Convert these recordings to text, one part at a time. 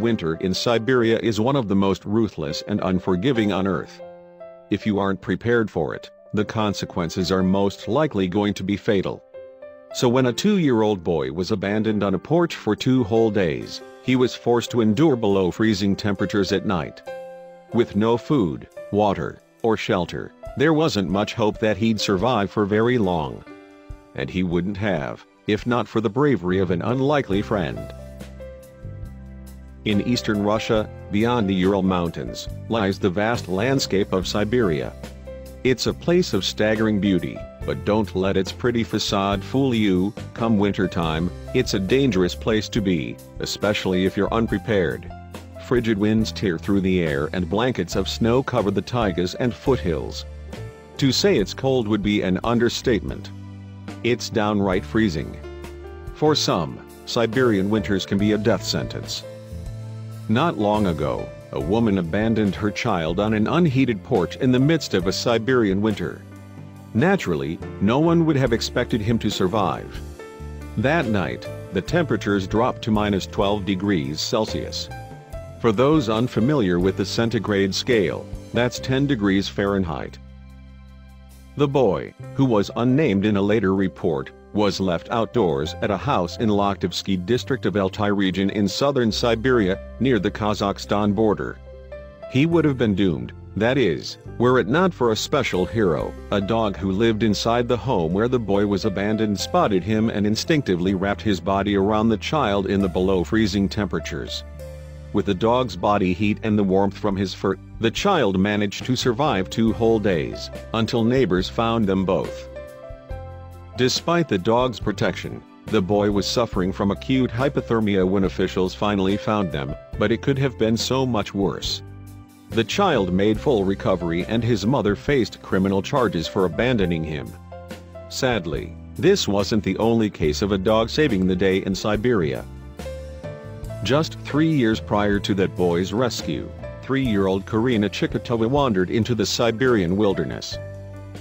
winter in Siberia is one of the most ruthless and unforgiving on Earth. If you aren't prepared for it, the consequences are most likely going to be fatal. So when a 2-year-old boy was abandoned on a porch for 2 whole days, he was forced to endure below freezing temperatures at night. With no food, water, or shelter, there wasn't much hope that he'd survive for very long. And he wouldn't have, if not for the bravery of an unlikely friend. In eastern Russia, beyond the Ural Mountains, lies the vast landscape of Siberia. It's a place of staggering beauty, but don't let its pretty facade fool you. Come wintertime, it's a dangerous place to be, especially if you're unprepared. Frigid winds tear through the air and blankets of snow cover the taigas and foothills. To say it's cold would be an understatement. It's downright freezing. For some, Siberian winters can be a death sentence. Not long ago, a woman abandoned her child on an unheated porch in the midst of a Siberian winter. Naturally, no one would have expected him to survive. That night, the temperatures dropped to -12 degrees Celsius. For those unfamiliar with the centigrade scale, that's 10 degrees Fahrenheit. The boy, who was unnamed in a later report, was left outdoors at a house in Loktivsky district of Altai region in southern Siberia, near the Kazakhstan border. He would have been doomed, that is, were it not for a special hero. A dog who lived inside the home where the boy was abandoned spotted him and instinctively wrapped his body around the child in the below freezing temperatures. With the dog's body heat and the warmth from his fur, the child managed to survive 2 whole days, until neighbors found them both. Despite the dog's protection, the boy was suffering from acute hypothermia when officials finally found them, but it could have been so much worse. The child made full recovery and his mother faced criminal charges for abandoning him. Sadly, this wasn't the only case of a dog saving the day in Siberia. Just 3 years prior to that boy's rescue, 3-year-old Karina Chikatova wandered into the Siberian wilderness.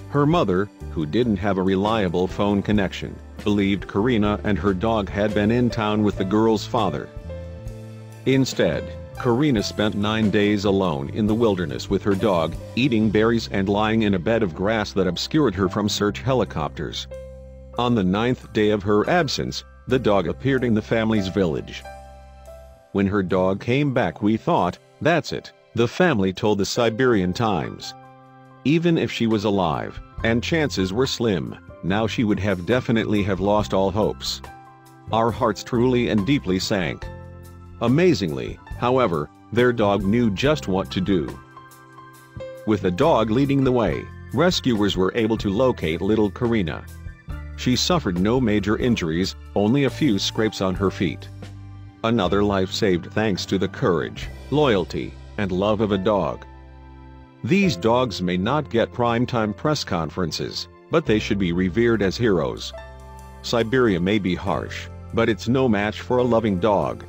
Her mother, who didn't have a reliable phone connection, believed Karina and her dog had been in town with the girl's father. Instead, Karina spent 9 days alone in the wilderness with her dog, eating berries and lying in a bed of grass that obscured her from search helicopters. On the 9th day of her absence, the dog appeared in the family's village. When her dog came back, we thought, that's it, the family told the Siberian Times. Even if she was alive, and chances were slim, now she would have definitely have lost all hopes. Our hearts truly and deeply sank. Amazingly, however, their dog knew just what to do. With the dog leading the way, rescuers were able to locate little Karina. She suffered no major injuries, only a few scrapes on her feet. Another life saved thanks to the courage, loyalty, and love of a dog. These dogs may not get primetime press conferences, but they should be revered as heroes. Siberia may be harsh, but it's no match for a loving dog.